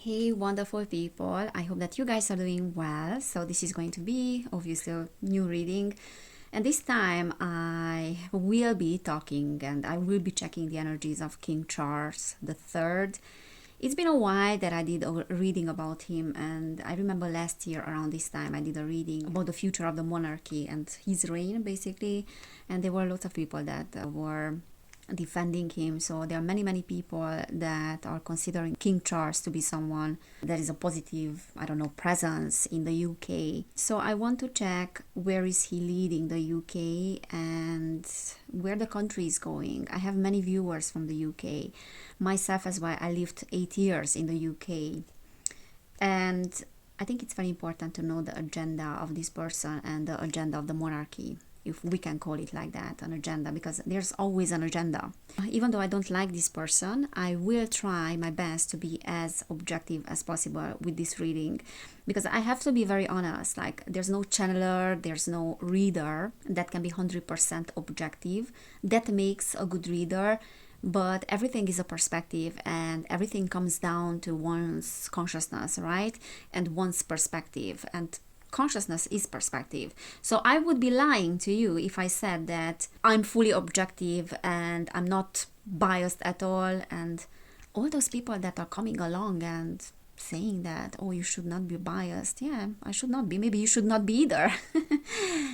Hey, wonderful people. I hope that you guys are doing well. So, this is going to be obviously a new reading. And this time, I will be talking and I will be checking the energies of King Charles III. It's been a while that I did a reading about him, and I remember last year around this time I did a reading about the future of the monarchy and his reign, basically. And there were lots of people that were defending him. So there are many people that are considering King Charles to be someone that is a positive, I don't know, presence in the UK. So I want to check where is he leading the UK and where the country is going. I have many viewers from the UK. Myself as well, I lived 8 years in the UK. And I think it's very important to know the agenda of this person and the agenda of the monarchy, if we can call it like that, an agenda, because there's always an agenda. Even though I don't like this person, I will try my best to be as objective as possible with this reading, because I have to be very honest. Like, there's no channeler, there's no reader that can be 100% objective. That makes a good reader, but everything is a perspective and everything comes down to one's consciousness, right? And one's perspective. And consciousness is perspective. So I would be lying to you if I said that I'm fully objective and I'm not biased at all. And all those people that are coming along and saying that, oh, you should not be biased. Yeah, I should not be. Maybe you should not be either.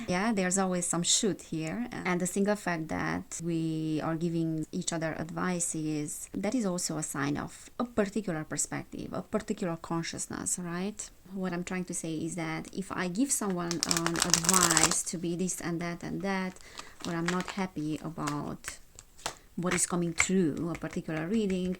Yeah, there's always some should here. And the single fact that we are giving each other advice that is also a sign of a particular perspective, a particular consciousness, right? What I'm trying to say is that if I give someone an advice to be this and that, or I'm not happy about what is coming through a particular reading,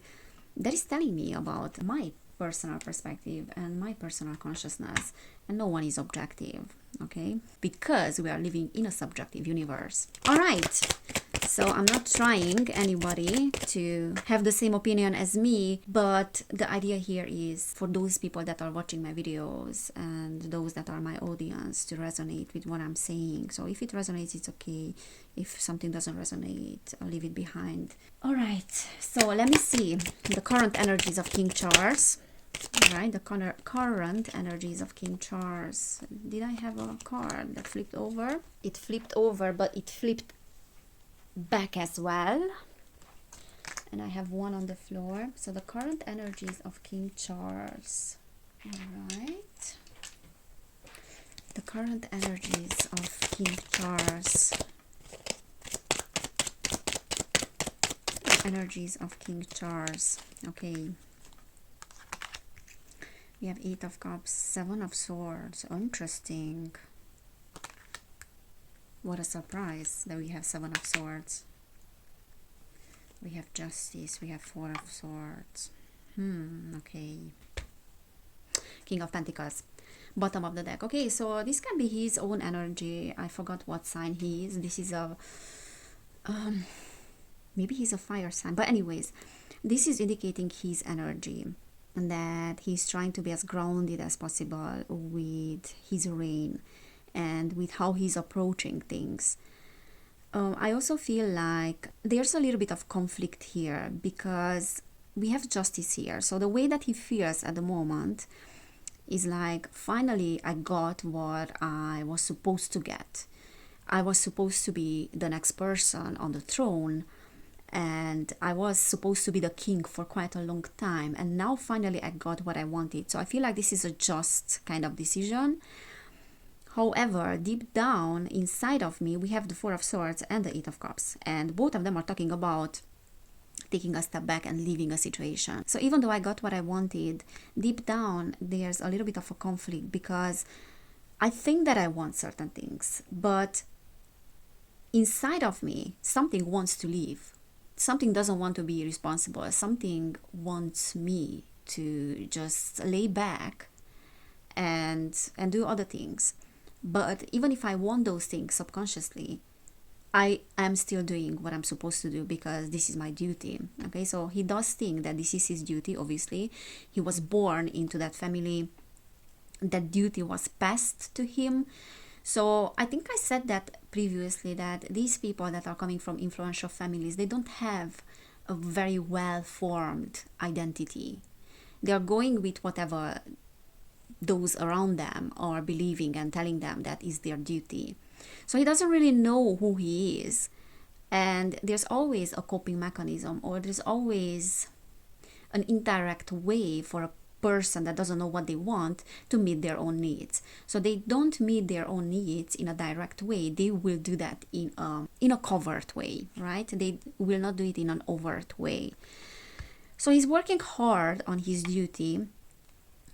that is telling me about my personal perspective and my personal consciousness, and no one is objective, okay? Because we are living in a subjective universe. All right. So I'm not trying anybody to have the same opinion as me, but the idea here is for those people that are watching my videos and those that are my audience to resonate with what I'm saying. So if it resonates, it's okay. If something doesn't resonate, I'll leave it behind. All right, so let me see the current energies of King Charles. All right, the current energies of King Charles. Did I have a card that flipped over? It flipped over, but it flipped back as well, and I have one on the floor. So the current energies of King Charles. All right, the current energies of King Charles. Energies of King Charles. Okay, we have 8 of Cups, 7 of Swords. Interesting. What a surprise that we have 7 of Swords. We have Justice. We have 4 of Swords. Okay. King of Pentacles. Bottom of the deck. Okay, so this can be his own energy. I forgot what sign he is. This is a... maybe he's a fire sign. But anyways, this is indicating his energy. And that he's trying to be as grounded as possible with his reign and with how he's approaching things. I also feel like there's a little bit of conflict here because we have Justice here. So the way that he feels at the moment is like, finally I got what I was supposed to get. I was supposed to be the next person on the throne, and I was supposed to be the king for quite a long time, and now finally I got what I wanted. So I feel like this is a just kind of decision. However, deep down inside of me, we have the 4 of Swords and the 8 of Cups, and both of them are talking about taking a step back and leaving a situation. So even though I got what I wanted, deep down there's a little bit of a conflict, because I think that I want certain things, but inside of me something wants to leave. Something doesn't want to be responsible. Something wants me to just lay back and do other things. But even if I want those things subconsciously, I am still doing what I'm supposed to do because this is my duty. Okay, so he does think that this is his duty. Obviously, he was born into that family. That duty was passed to him. So I think I said that previously, that these people that are coming from influential families, they don't have a very well formed identity. They are going with whatever those around them are believing and telling them that is their duty. So he doesn't really know who he is. And there's always a coping mechanism, or there's always an indirect way for a person that doesn't know what they want to meet their own needs. So they don't meet their own needs in a direct way. They will do that in a covert way, right? They will not do it in an overt way. So he's working hard on his duty.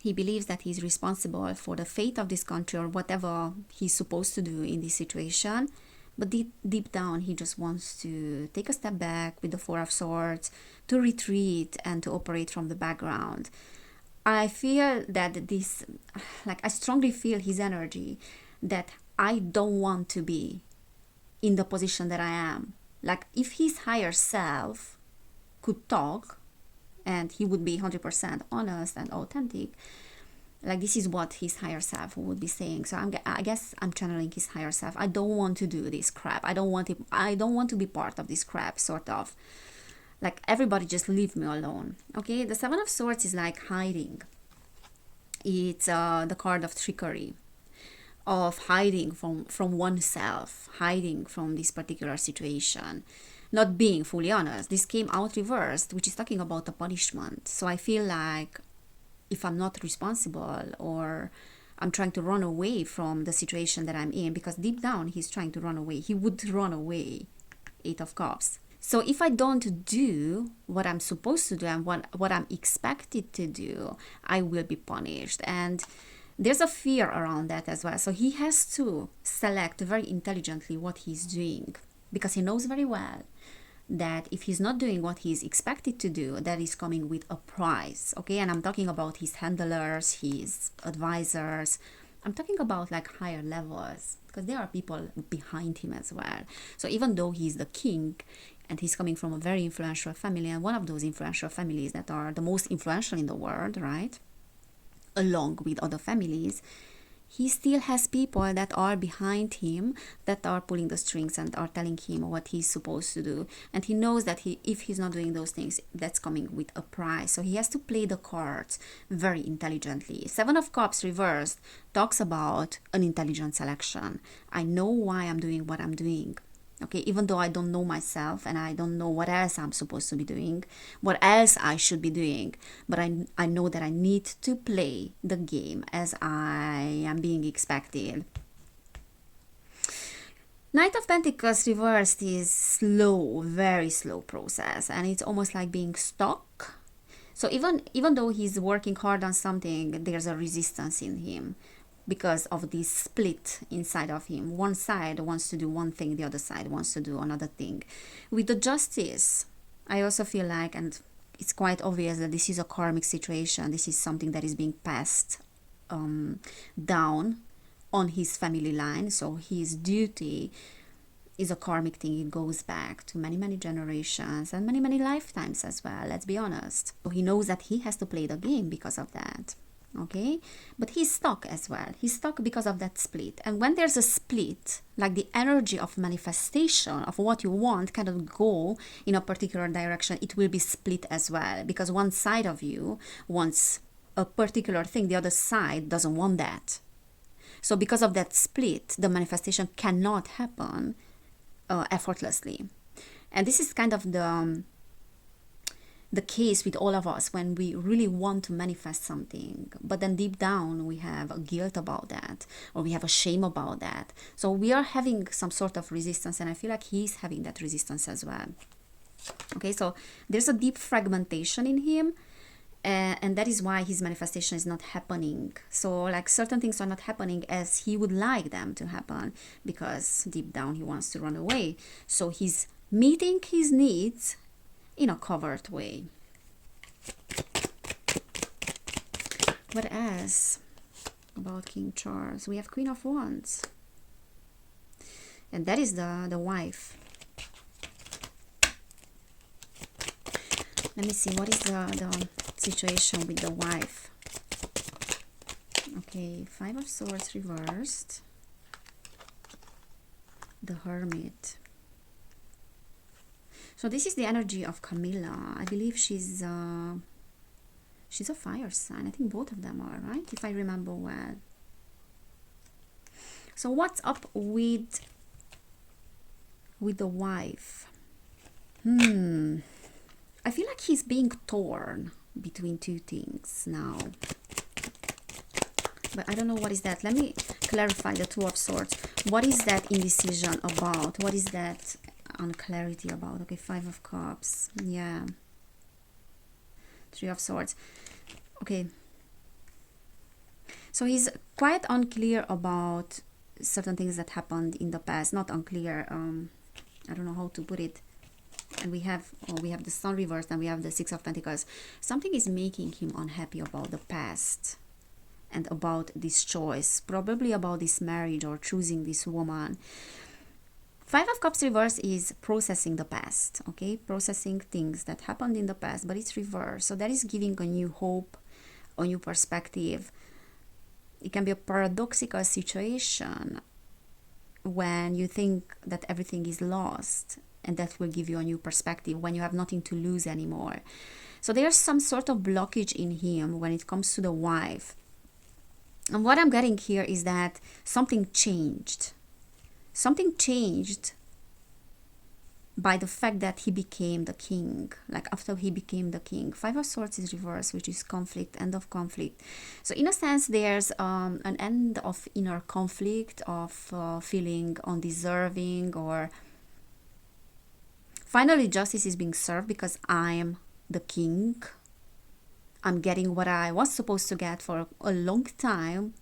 He believes that he's responsible for the fate of this country or whatever he's supposed to do in this situation. But deep down, he just wants to take a step back with the Four of Swords, to retreat and to operate from the background. I feel that this, like, I strongly feel his energy that I don't want to be in the position that I am. Like, if his higher self could talk and he would be 100% honest and authentic, like, this is what his higher self would be saying. So I guess I'm channeling his higher self. I don't want to do this crap. I don't want to be part of this crap, sort of. Like, everybody just leave me alone. Okay, the Seven of Swords is like hiding. It's the card of trickery, of hiding from oneself, hiding from this particular situation, not being fully honest. This came out reversed, which is talking about a punishment. So I feel like if I'm not responsible, or I'm trying to run away from the situation that I'm in, because deep down he's trying to run away. He would run away. Eight of Cups. So if I don't do what I'm supposed to do and what I'm expected to do, I will be punished. And there's a fear around that as well. So he has to select very intelligently what he's doing, because he knows very well that if he's not doing what he's expected to do, that is coming with a price. Okay, and I'm talking about his handlers, his advisors. I'm talking about like higher levels, because there are people behind him as well. So even though he's the king and he's coming from a very influential family, and one of those influential families that are the most influential in the world, right, along with other families, he still has people that are behind him, that are pulling the strings and are telling him what he's supposed to do. And he knows that if he's not doing those things, that's coming with a price. So he has to play the cards very intelligently. Seven of Cups reversed talks about an intelligent selection. I know why I'm doing what I'm doing. Okay, even though I don't know myself and I don't know what else I'm supposed to be doing, what else I should be doing, but I know that I need to play the game as I am being expected. Knight of Pentacles reversed is slow, very slow process, and it's almost like being stuck. So even though he's working hard on something, there's a resistance in him, because of this split inside of him. One side wants to do one thing, the other side wants to do another thing. With the Justice, I also feel like, and it's quite obvious that this is a karmic situation. This is something that is being passed down on his family line. So his duty is a karmic thing. It goes back to many, many generations and many, many lifetimes as well, let's be honest. So he knows that he has to play the game because of that. Okay, but he's stuck as well. He's stuck because of that split. And when there's a split, like the energy of manifestation of what you want cannot go in a particular direction, it will be split as well, because one side of you wants a particular thing, the other side doesn't want that. So because of that split, the manifestation cannot happen effortlessly. And this is kind of the case with all of us when we really want to manifest something, but then deep down we have a guilt about that, or we have a shame about that. So we are having some sort of resistance, and I feel like he's having that resistance as well. Okay, so there's a deep fragmentation in him, and that is why his manifestation is not happening. So like certain things are not happening as he would like them to happen, because deep down he wants to run away. So he's meeting his needs in a covert way. What else about King Charles? We have Queen of Wands, and that is the wife. Let me see, what is the situation with the wife? Okay, Five of Swords reversed, the Hermit. So this is the energy of Camilla. I believe she's She's a fire sign. I think both of them are, right? If I remember well. So what's up with the wife? I feel like he's being torn between two things now. But I don't know what is that. Let me clarify the Two of Swords. What is that indecision about? What is that unclarity about? Okay, Five of Cups. Yeah. Three of Swords. Okay. So he's quite unclear about certain things that happened in the past. Not unclear. I don't know how to put it. And we have the Sun reversed and we have the Six of Pentacles. Something is making him unhappy about the past and about this choice, probably about this marriage or choosing this woman. Five of Cups reverse is processing the past, okay? Processing things that happened in the past, but it's reversed. So that is giving a new hope, a new perspective. It can be a paradoxical situation when you think that everything is lost, and that will give you a new perspective when you have nothing to lose anymore. So there's some sort of blockage in him when it comes to the wife. And what I'm getting here is that something changed. Something changed by the fact that he became the king. Like after he became the king. Five of Swords is reversed, which is conflict, end of conflict. So in a sense, there's an end of inner conflict, of feeling undeserving, or finally justice is being served because I'm the king. I'm getting what I was supposed to get for a long time.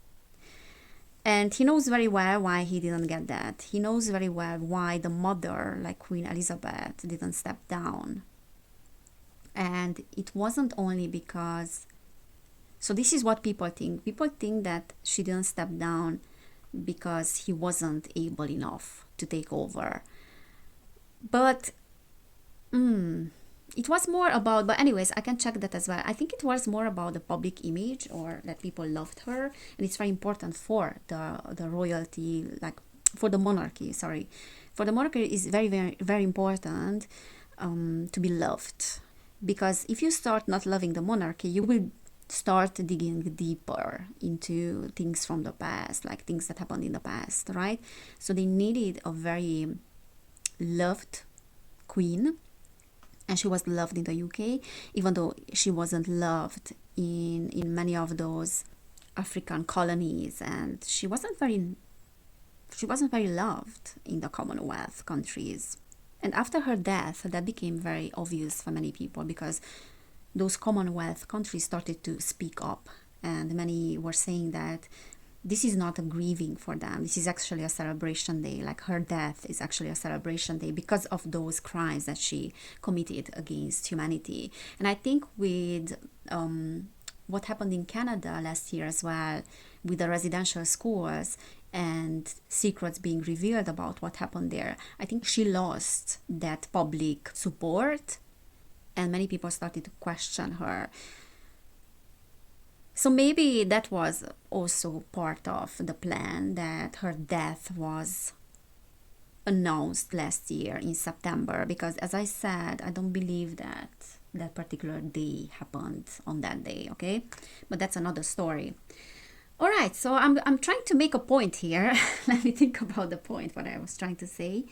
And he knows very well why he didn't get that. He knows very well why the mother, like Queen Elizabeth, didn't step down. And it wasn't only because... So this is what people think. People think that she didn't step down because he wasn't able enough to take over. But... it was more about, but anyways, I can check that as well. I think it was more about the public image, or that people loved her, and it's very important for the royalty, like for the monarchy. Sorry, for the monarchy is very, very, very important to be loved, because if you start not loving the monarchy, you will start digging deeper into things from the past, like things that happened in the past, right? So they needed a very loved queen. And she was loved in the UK, even though she wasn't loved in many of those African colonies, and she wasn't very loved in the Commonwealth countries. And after her death, that became very obvious for many people, because those Commonwealth countries started to speak up, and many were saying that this is not a grieving for them. This is actually a celebration day. Like her death is actually a celebration day because of those crimes that she committed against humanity. And I think with what happened in Canada last year as well, with the residential schools and secrets being revealed about what happened there, I think she lost that public support, and many people started to question her. So maybe that was also part of the plan, that her death was announced last year in September, because as I said, I don't believe that that particular day happened on that day, okay? But that's another story. All right, so I'm trying to make a point here. Let me think about the point, what I was trying to say.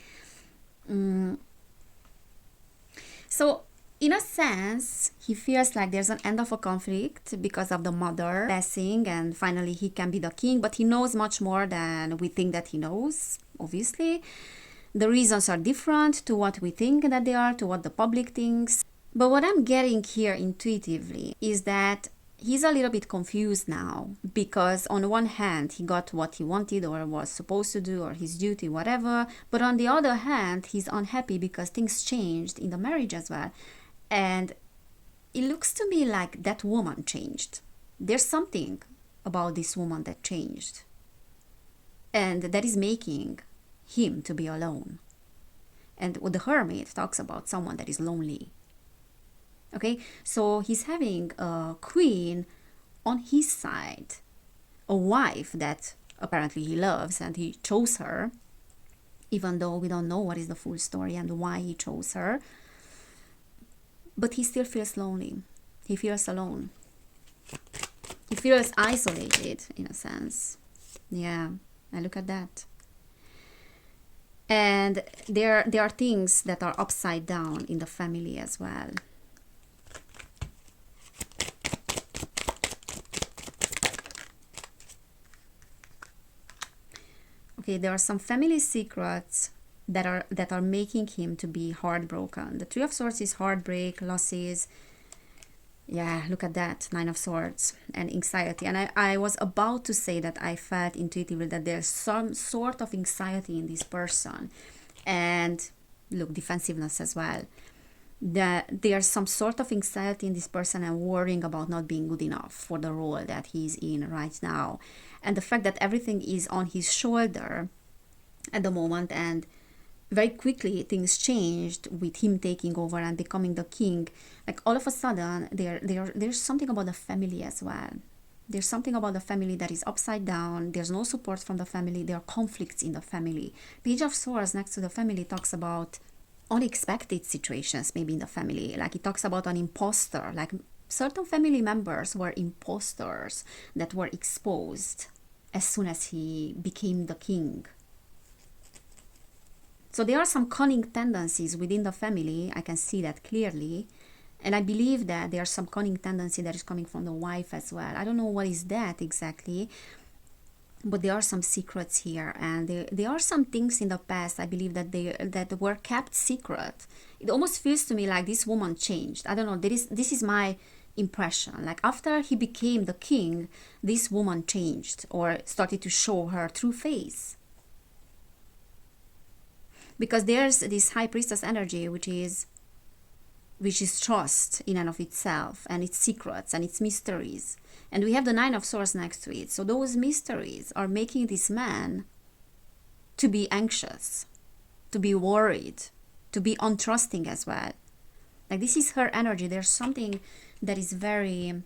So in a sense, he feels like there's an end of a conflict because of the mother passing, and finally he can be the king, but he knows much more than we think that he knows, obviously. The reasons are different to what we think that they are, to what the public thinks. But what I'm getting here intuitively is that he's a little bit confused now, because on one hand he got what he wanted or was supposed to do, or his duty, whatever, but on the other hand he's unhappy because things changed in the marriage as well. And it looks to me like that woman changed. There's something about this woman that changed, and that is making him to be alone. And what the Hermit talks about, someone that is lonely. Okay, so he's having a queen on his side, a wife that apparently he loves, and he chose her, even though we don't know what is the full story and why he chose her. But he still feels lonely. He feels alone. He feels isolated in a sense. Yeah, and look at that. And there are things that are upside down in the family as well. Okay, there are some family secrets that are making him to be heartbroken. The Three of Swords is heartbreak, losses. Yeah, look at that, Nine of Swords, and anxiety. And I was about to say that I felt intuitively that there's some sort of anxiety in this person. And look, defensiveness as well. That there's some sort of anxiety in this person and worrying about not being good enough for the role that he's in right now. And the fact that everything is on his shoulder at the moment, and very quickly things changed with him taking over and becoming the king. Like all of a sudden there's something about the family as well. There's something about the family that is upside down. There's no support from the family. There are conflicts in the family. Page of Swords next to the family talks about unexpected situations maybe in the family. Like it talks about an imposter, like certain family members were imposters that were exposed as soon as he became the king. So there are some cunning tendencies within the family. I can see that clearly. And I believe that there's some cunning tendency that is coming from the wife as well. I don't know what is that exactly, but there are some secrets here, and there are some things in the past, I believe, that were kept secret. It almost feels to me like this woman changed. I don't know, this is my impression. Like after he became the king, this woman changed or started to show her true face. Because there's this high priestess energy, which is trust in and of itself, and its secrets and its mysteries. And we have the Nine of Swords next to it. So those mysteries are making this man to be anxious, to be worried, to be untrusting as well. Like this is her energy. There's something that is very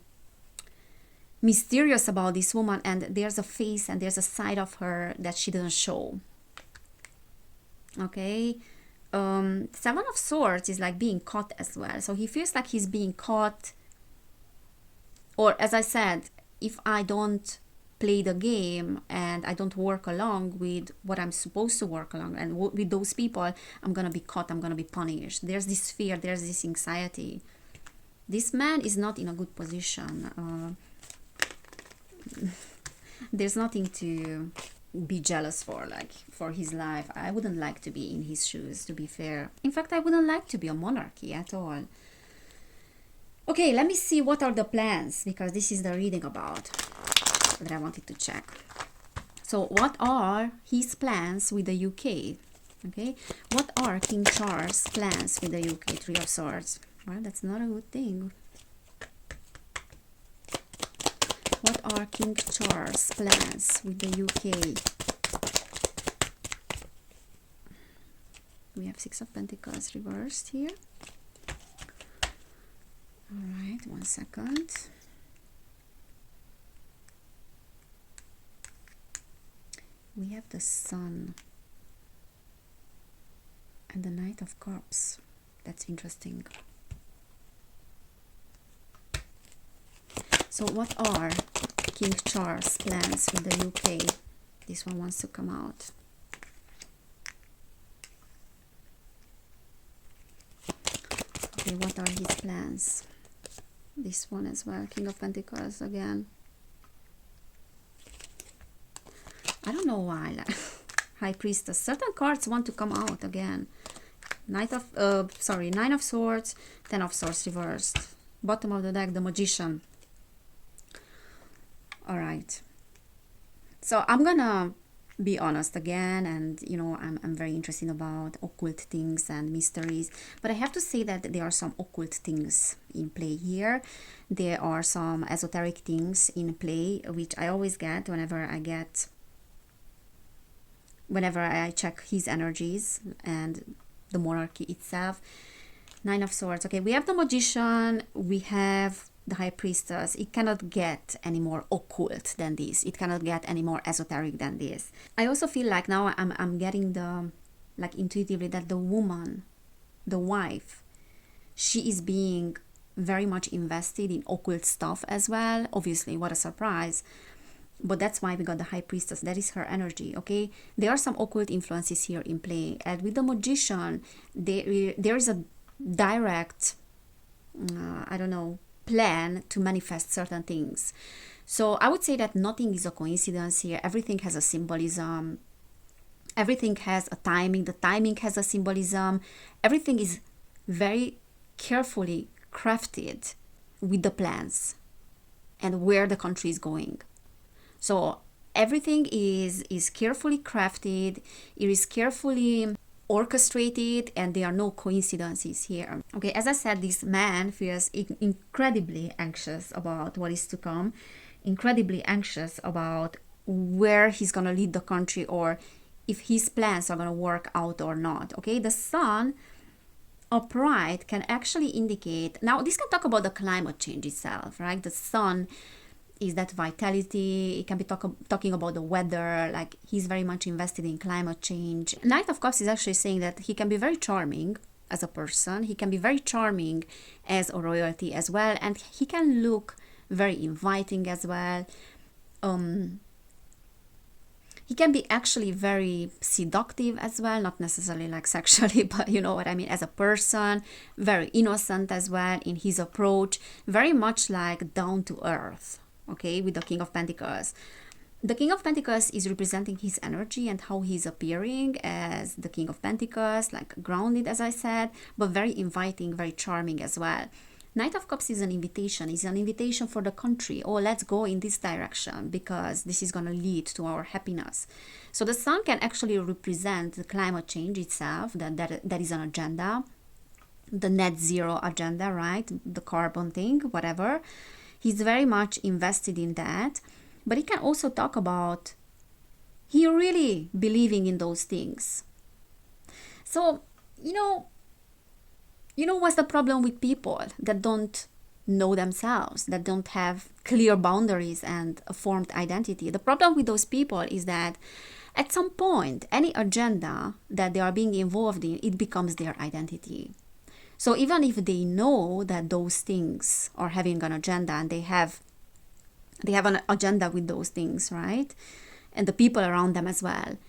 mysterious about this woman, and there's a face and there's a side of her that she doesn't show. Okay, Seven of Swords is like being caught as well. So he feels like he's being caught, or as I said, if I don't play the game and I don't work along with what I'm supposed to work along and with those people, I'm gonna be caught, I'm gonna be punished. There's this fear, there's this anxiety. This man is not in a good position. There's nothing to be jealous for, like for his life. I wouldn't like to be in his shoes, to be fair. In fact, I wouldn't like to be a monarchy at all. Okay, let me see what are the plans, because this is the reading about that I wanted to check. So what are his plans with the UK? Okay, what are King Charles' plans with the UK? Three of Swords. Well, that's not a good thing. What are King Charles' plans with the UK? We have Six of Pentacles reversed here. Alright, 1 second. We have the Sun and the Knight of Cups. That's interesting. So what are King Charles' plans with the UK? This one wants to come out. Okay, what are his plans? This one as well, King of Pentacles again. I don't know why. Like, High Priestess. Certain cards want to come out again. Nine of Swords, Ten of Swords reversed. Bottom of the deck, the Magician. Alright, so I'm gonna be honest again, and you know, I'm very interested about occult things and mysteries, but I have to say that there are some occult things in play here. There are some esoteric things in play, which I always get whenever I check his energies and the monarchy itself. Nine of Swords. Okay, we have the Magician, we have the High Priestess. It cannot get any more occult than this. It cannot get any more esoteric than this. I also feel like now I'm getting the, like intuitively, that the woman, the wife, she is being very much invested in occult stuff as well. Obviously, what a surprise. But that's why we got the high priestess. That is her energy, okay? There are some occult influences here in play. And with the magician, there is a direct, I don't know, plan to manifest certain things. So I would say that nothing is a coincidence here. Everything has a symbolism. Everything has a timing. The timing has a symbolism. Everything is very carefully crafted with the plans and where the country is going. So everything is carefully crafted, it is carefully orchestrated, and there are no coincidences here. Okay, as I said, this man feels incredibly anxious about what is to come, incredibly anxious about where he's gonna lead the country, or if his plans are gonna work out or not. Okay, the sun upright can actually indicate, now this can talk about the climate change itself, right? The sun is that vitality. It can be talking about the weather, like he's very much invested in climate change. Knight of Cups is actually saying that he can be very charming as a person. He can be very charming as a royalty as well. And he can look very inviting as well. He can be actually very seductive as well, not necessarily like sexually, but you know what I mean, as a person, very innocent as well in his approach, very much like down to earth. Okay, with the King of Pentacles. The King of Pentacles is representing his energy and how he's appearing as the King of Pentacles, like grounded, as I said, but very inviting, very charming as well. Knight of Cups is an invitation. It's an invitation for the country. Oh, let's go in this direction because this is going to lead to our happiness. So the sun can actually represent the climate change itself, that is an agenda, the net zero agenda, right? The carbon thing, whatever. He's very much invested in that, but he can also talk about he really believing in those things. So, you know what's the problem with people that don't know themselves, that don't have clear boundaries and a formed identity? The problem with those people is that at some point, any agenda that they are being involved in, it becomes their identity. So even if they know that those things are having an agenda and they have an agenda with those things, right? And the people around them as well,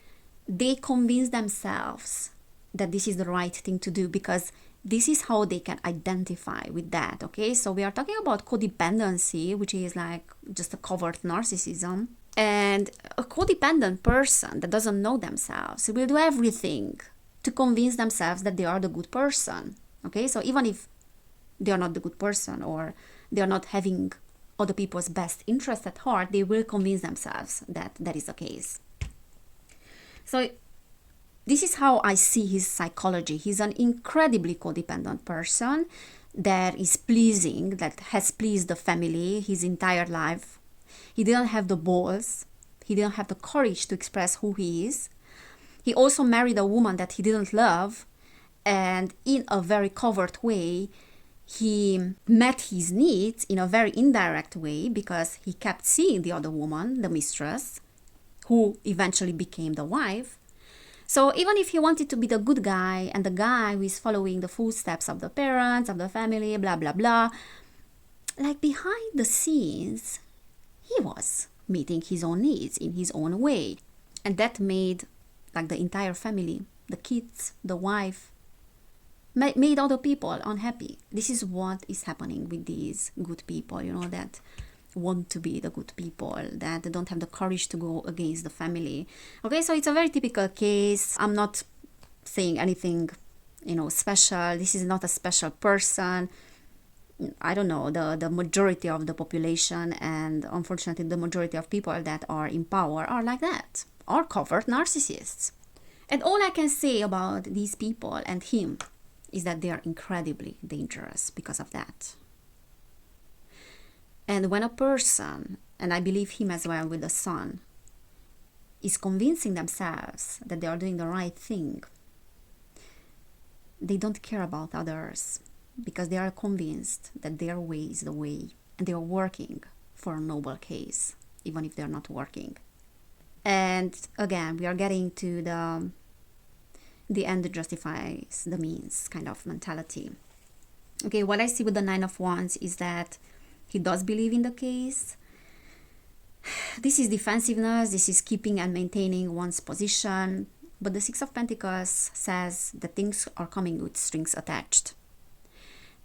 they convince themselves that this is the right thing to do because this is how they can identify with that, okay? So we are talking about codependency, which is like just a covert narcissism. And a codependent person that doesn't know themselves will do everything to convince themselves that they are the good person. Okay, so even if they are not the good person or they are not having other people's best interest at heart, they will convince themselves that that is the case. So this is how I see his psychology. He's an incredibly codependent person that is pleasing, that has pleased the family his entire life. He didn't have the balls. He didn't have the courage to express who he is. He also married a woman that he didn't love. And in a very covert way, he met his needs in a very indirect way because he kept seeing the other woman, the mistress, who eventually became the wife. So even if he wanted to be the good guy and the guy who is following the footsteps of the parents, of the family, blah, blah, blah, like behind the scenes, he was meeting his own needs in his own way. And that made like the entire family, the kids, the wife, made other people unhappy. This is what is happening with these good people, that want to be the good people, that don't have the courage to go against the family. Okay, so it's a very typical case. I'm not saying anything, special. This is not a special person. I don't know, the majority of the population, and unfortunately the majority of people that are in power are like that, are covert narcissists. And all I can say about these people and him is that they are incredibly dangerous because of that. And when a person, and I believe him as well with the sun, is convincing themselves that they are doing the right thing, they don't care about others because they are convinced that their way is the way, and they are working for a noble case, even if they are not working. And again, we are getting to the end justifies the means kind of mentality. Okay, what I see with the Nine of Wands is that he does believe in the case. This is defensiveness, this is keeping and maintaining one's position. But the Six of Pentacles says that things are coming with strings attached.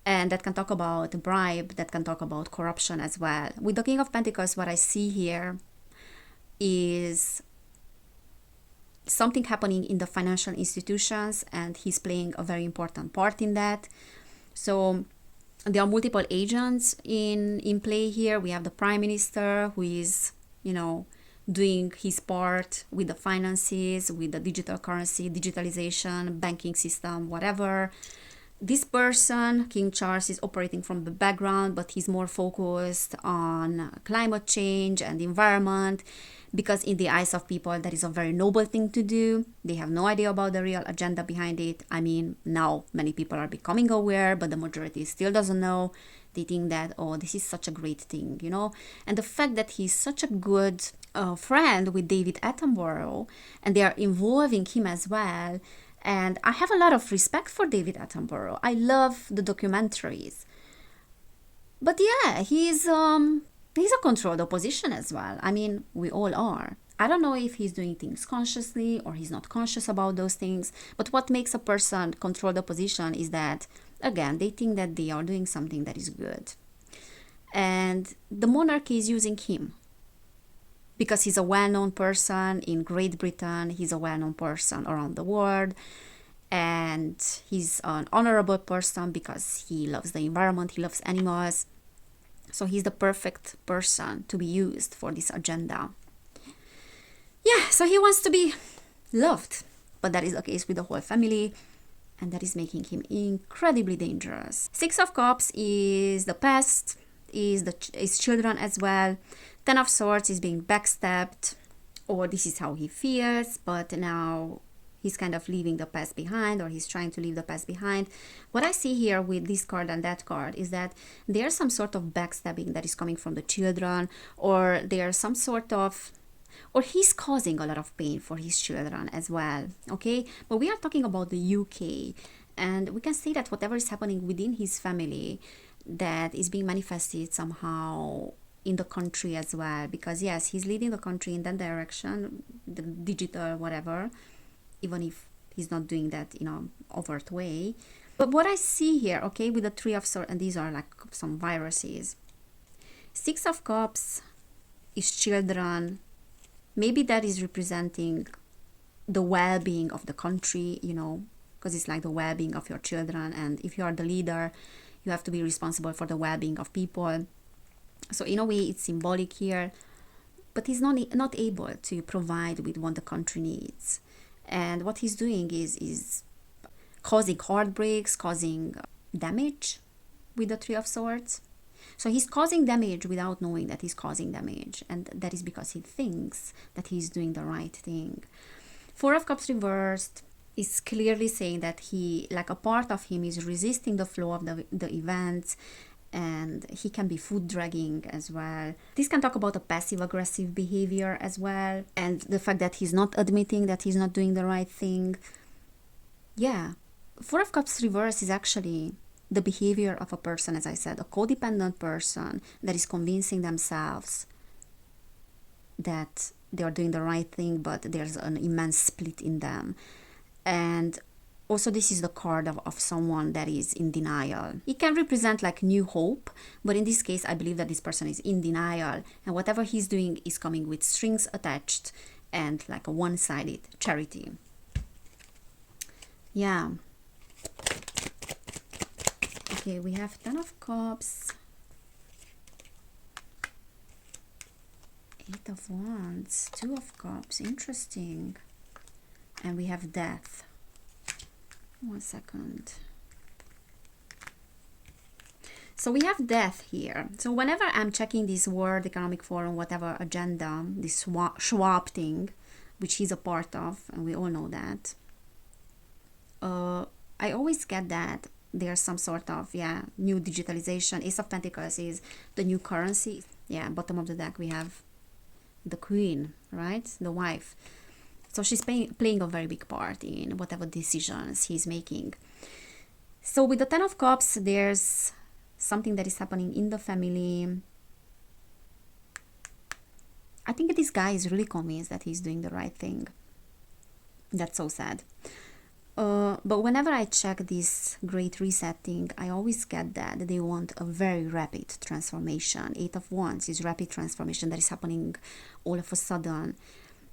And that can talk about bribe, that can talk about corruption as well. With the King of Pentacles, what I see here is something happening in the financial institutions, and he's playing a very important part in that. So there are multiple agents in play here. We have the Prime Minister, who is, doing his part with the finances, with the digital currency, digitalization, banking system, whatever. This person, King Charles, is operating from the background, but he's more focused on climate change and environment, because in the eyes of people, that is a very noble thing to do. They have no idea about the real agenda behind it. I mean, now many people are becoming aware, but the majority still doesn't know. They think that, oh, this is such a great thing, And the fact that he's such a good friend with David Attenborough, and they are involving him as well. And I have a lot of respect for David Attenborough. I love the documentaries. But yeah, he's a controlled opposition as well. I mean, we all are. I don't know if he's doing things consciously or he's not conscious about those things. But what makes a person control the position is that, again, they think that they are doing something that is good. And the monarchy is using him because he's a well-known person in Great Britain. He's a well-known person around the world. And he's an honorable person because he loves the environment, he loves animals. So he's the perfect person to be used for this agenda. Yeah, so he wants to be loved. But that is the case with the whole family. And that is making him incredibly dangerous. Six of Cups is the past, is children as well. Ten of Swords is being backstabbed, or this is how he feels, but now he's kind of leaving the past behind, or he's trying to leave the past behind. What I see here with this card and that card is that there's some sort of backstabbing that is coming from the children, or there's some sort of, or he's causing a lot of pain for his children as well, okay? But we are talking about the UK, and we can say that whatever is happening within his family, that is being manifested somehow in the country as well, because yes, he's leading the country in that direction, the digital whatever, even if he's not doing that in an overt way. But what I see here, okay, with the Three of Swords, and these are like some viruses. Six of Cups is children. Maybe that is representing the well-being of the country, because it's like the well-being of your children, and if you are the leader, you have to be responsible for the well-being of people. So in a way, it's symbolic here, but he's not able to provide with what the country needs. And what he's doing is causing heartbreaks, causing damage with the Three of Swords. So he's causing damage without knowing that he's causing damage. And that is because he thinks that he's doing the right thing. Four of Cups reversed is clearly saying that he, like a part of him, is resisting the flow of the events. And he can be food dragging as well. This can talk about a passive-aggressive behavior as well. And the fact that he's not admitting that he's not doing the right thing. Yeah. Four of Cups reverse is actually the behavior of a person, as I said, a codependent person that is convincing themselves that they are doing the right thing, but there's an immense split in them. And also, this is the card of someone that is in denial. It can represent like new hope, but in this case, I believe that this person is in denial, and whatever he's doing is coming with strings attached and like a one-sided charity. Yeah. Okay, we have Ten of Cups, Eight of Wands, Two of Cups, interesting. And we have Death. 1 second. So we have Death here. So whenever I'm checking this World Economic Forum, whatever agenda, this Schwab thing, which he's a part of, and we all know that, I always get that there's some sort of, new digitalization. Ace of Pentacles is the new currency. Yeah, bottom of the deck we have the Queen, right? The wife. So she's playing a very big part in whatever decisions he's making. So with the Ten of Cups, there's something that is happening in the family. I think this guy is really convinced that he's doing the right thing. That's so sad. But whenever I check this great resetting, I always get that they want a very rapid transformation. Eight of Wands is rapid transformation that is happening all of a sudden.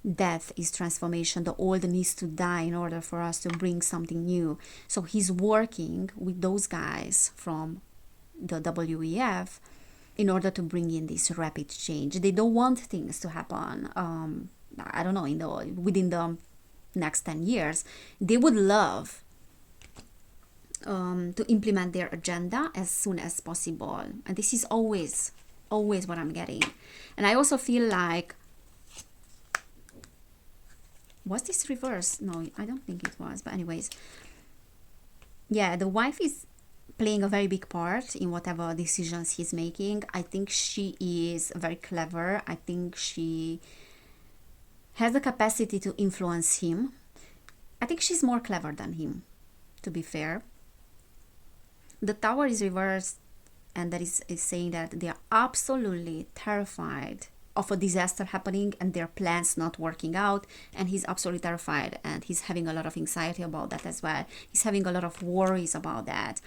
Death is transformation. The old needs to die in order for us to bring something new. So he's working with those guys from the WEF in order to bring in this rapid change. They don't want things to happen, I don't know, within the next 10 years. They would love to implement their agenda as soon as possible. And this is always what I'm getting. And I also feel like, was this reverse? No, I don't think it was. But anyways, yeah, the wife is playing a very big part in whatever decisions he's making. I think she is very clever. I think she has the capacity to influence him. I think she's more clever than him, to be fair. The Tower is reversed, and that is saying that they are absolutely terrified of a disaster happening and their plans not working out, and he's absolutely terrified, and he's having a lot of anxiety about that as well. He's having a lot of worries about that.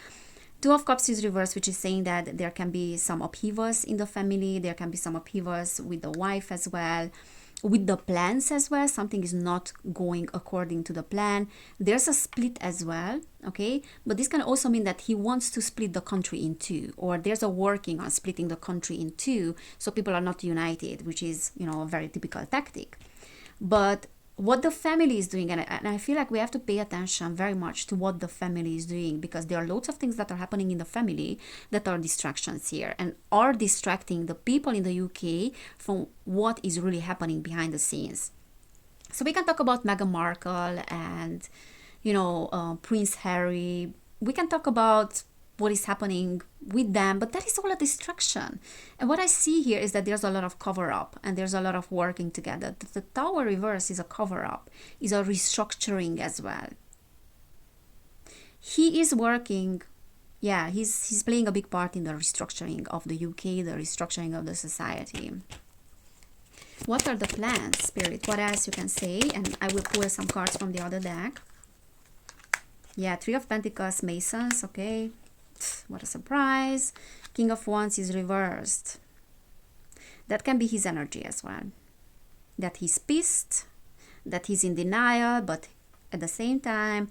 Two of Cups is reversed, which is saying that there can be some upheavals in the family. There can be some upheavals with the wife as well, with the plans as well. Something is not going according to the plan. There's a split as well, okay? But this can also mean that he wants to split the country in two, or there's a working on splitting the country in two so people are not united, which is, a very typical tactic. But what the family is doing, and I feel like we have to pay attention very much to what the family is doing, because there are lots of things that are happening in the family that are distractions here and are distracting the people in the UK from what is really happening behind the scenes. So we can talk about Meghan Markle and, Prince Harry. We can talk about what is happening with them, but that is all a distraction. And what I see here is that there's a lot of cover-up and there's a lot of working together. The Tower reverse is a cover-up, is a restructuring as well. He is working, he's playing a big part in the restructuring of the UK, the restructuring of the society. What are the plans, Spirit? What else you can say? And I will pull some cards from the other deck. Yeah, Three of Pentacles, Masons, okay. What a surprise. King of Wands is reversed. That can be his energy as well. That he's pissed, that he's in denial, but at the same time,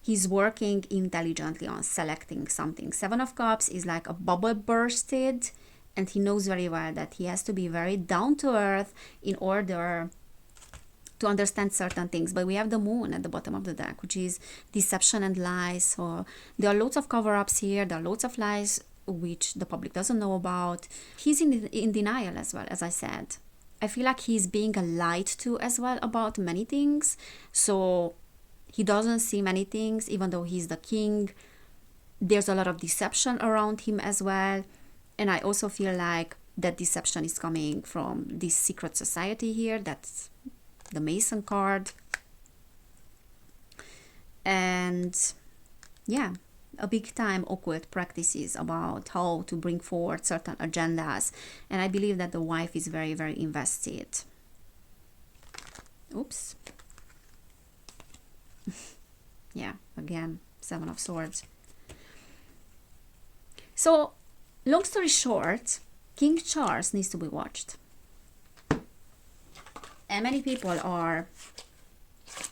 he's working intelligently on selecting something. Seven of Cups is like a bubble bursted, and he knows very well that he has to be very down to earth in order to understand certain things. But we have the Moon at the bottom of the deck, which is deception and lies. So there are lots of cover-ups here. There are lots of lies which the public doesn't know about. He's in denial as well, as I said. I feel like he's being lied to as well about many things. So he doesn't see many things, even though he's the king. There's a lot of deception around him as well. And I also feel like that deception is coming from this secret society here. That's the Mason card. And yeah, a big time occult practices about how to bring forward certain agendas. And I believe that the wife is very, very invested. Oops. Yeah, again, Seven of Swords. So, long story short, King Charles needs to be watched. And many people are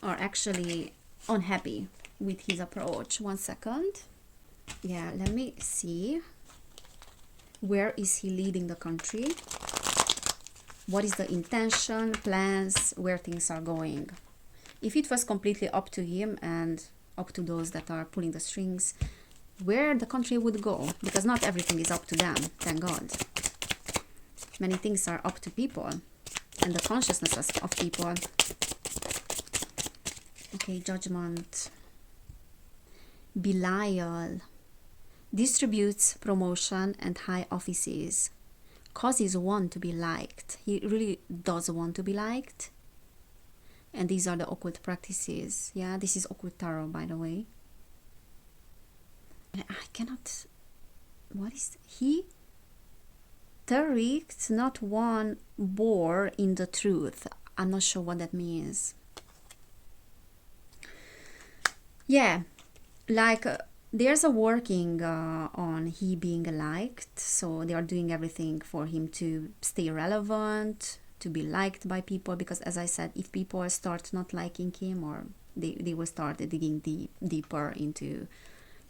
actually unhappy with his approach. 1 second. Yeah, let me see. Where is he leading the country? What is the intention, plans, where things are going? If it was completely up to him and up to those that are pulling the strings, where the country would go, because not everything is up to them, thank God. Many things are up to people and the consciousness of people. Okay, Judgment. Belial. Distributes promotion and high offices. Causes one to be liked. He really does want to be liked. And these are the occult practices. Yeah, this is occult tarot, by the way. I cannot, what is he? Tariq, not one bore in the truth. I'm not sure what that means. Yeah, like there's a working on he being liked, so they are doing everything for him to stay relevant, to be liked by people, because as I said, if people start not liking him, or they will start digging deeper into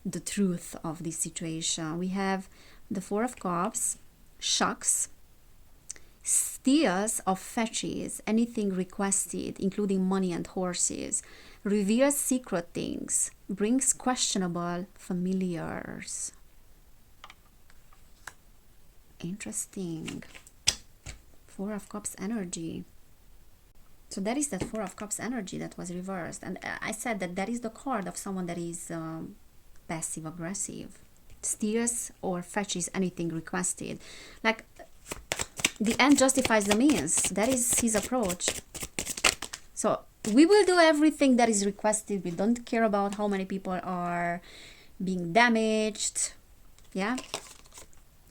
the truth of this situation. We have the Four of Cups, shocks, steals of fetches, anything requested, including money and horses, reveals secret things, brings questionable familiars. Interesting. Four of Cups energy. So that is that Four of Cups energy that was reversed. And I said that that is the card of someone that is passive aggressive. Steals or fetches anything requested. Like, the end justifies the means. That is his approach. So we will do everything that is requested. We don't care about how many people are being damaged. Yeah,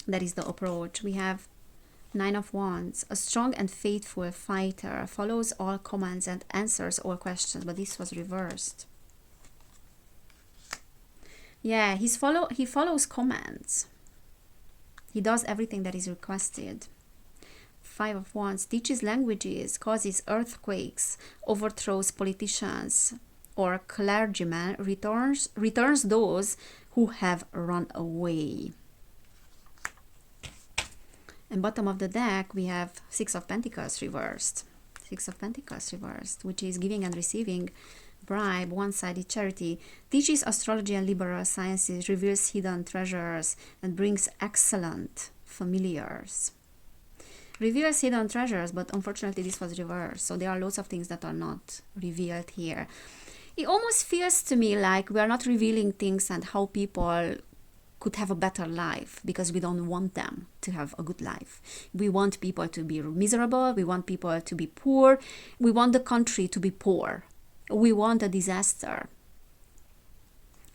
that is the approach. We have Nine of Wands. A strong and faithful fighter, follows all commands and answers all questions. But this was reversed. Yeah, he follows commands. He does everything that is requested. Five of Wands. Teaches languages, causes earthquakes, overthrows politicians or clergymen, returns those who have run away. And bottom of the deck, we have Six of Pentacles reversed. Six of Pentacles reversed, which is giving and receiving, bribe, one-sided charity, teaches astrology and liberal sciences, reveals hidden treasures, and brings excellent familiars. Reveals hidden treasures, but unfortunately this was reversed. So there are lots of things that are not revealed here. It almost feels to me like we are not revealing things and how people could have a better life, because we don't want them to have a good life. We want people to be miserable. We want people to be poor. We want the country to be poor. We want a disaster.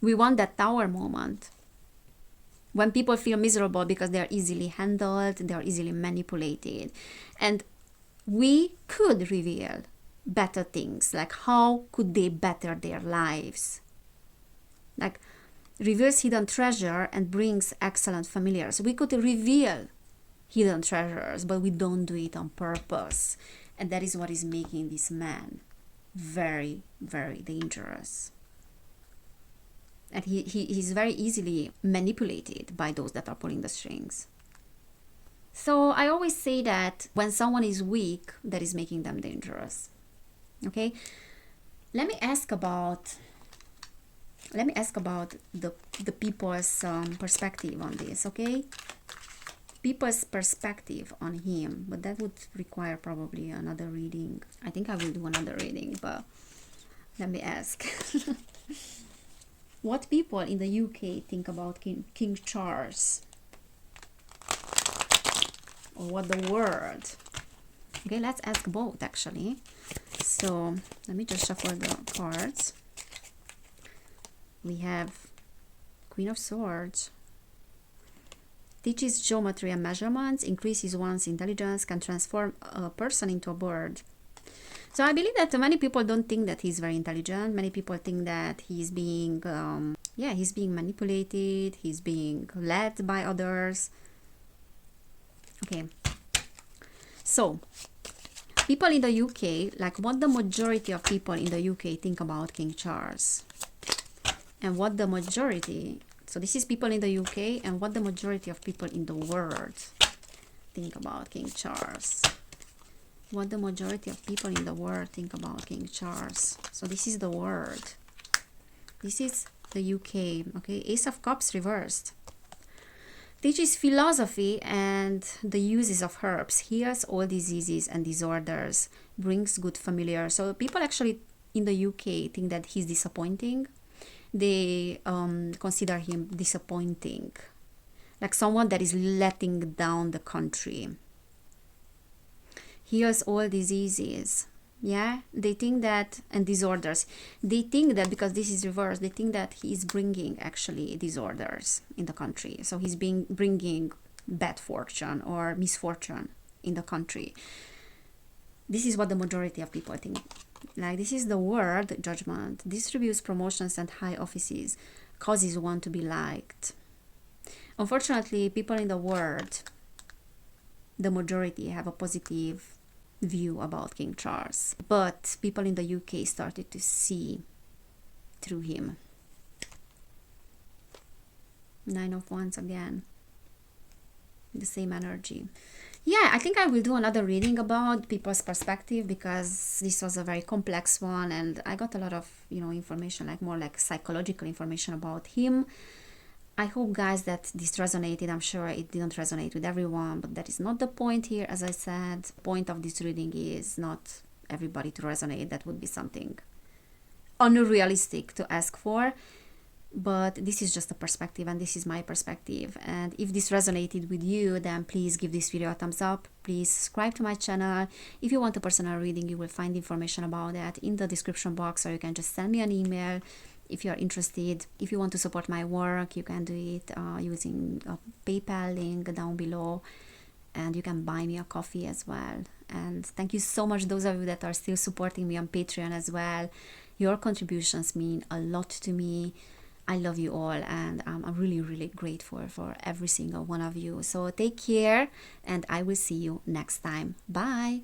We want that tower moment, when people feel miserable because they are easily handled, they are easily manipulated. And we could reveal better things, like how could they better their lives. Like, reveals hidden treasure and brings excellent familiars. We could reveal hidden treasures, but we don't do it on purpose. And that is what is making this man very, very dangerous. And he's very easily manipulated by those that are pulling the strings. So I always say that when someone is weak, that is making them dangerous. Okay? Let me ask about the people's perspective on this, okay? People's perspective on him, but that would require probably another reading. I think I will do another reading, but let me ask. What people in the UK think about King Charles? Or what the world? Okay, let's ask both actually. So let me just shuffle the cards. We have Queen of Swords. Teaches geometry and measurements, increases one's intelligence, can transform a person into a bird. So I believe that many people don't think that he's very intelligent. Many people think that he's being, he's being manipulated. He's being led by others. Okay. So, people in the UK, like what the majority of people in the UK think about King Charles. And what the majority, so this is people in the UK, and what the majority of people in the world think about King Charles. What the majority of people in the world think about King Charles. So this is the world. This is the UK, okay? Ace of Cups reversed. Teaches philosophy and the uses of herbs. Heals all diseases and disorders. Brings good familiar. So people actually in the UK think that he's disappointing. They consider him disappointing. Like someone that is letting down the country. Heals all diseases. Yeah, they think that, and disorders, they think that because this is reversed, they think that he is bringing actually disorders in the country. So he's bringing bad fortune or misfortune in the country. This is what the majority of people think. Like, this is the word judgment, distributes promotions and high offices, causes one to be liked. Unfortunately, people in the world, the majority, have a positive view about King Charles, but people in the UK started to see through him. Nine of Wands again, the same energy. Yeah, I think I will do another reading about people's perspective, because this was a very complex one and I got a lot of, information, like more like psychological information about him. I hope, guys, that this resonated. I'm sure it didn't resonate with everyone, but that is not the point here. As I said, the point of this reading is not everybody to resonate. That would be something unrealistic to ask for. But this is just a perspective, and this is my perspective. And if this resonated with you, then please give this video a thumbs up. Please subscribe to my channel. If you want a personal reading, you will find information about that in the description box, or you can just send me an email if you're interested. If you want to support my work, you can do it using a PayPal link down below, and you can buy me a coffee as well. And thank you so much, those of you that are still supporting me on Patreon as well. Your contributions mean a lot to me. I love you all, and I'm really, really grateful for every single one of you. So take care, and I will see you next time. Bye.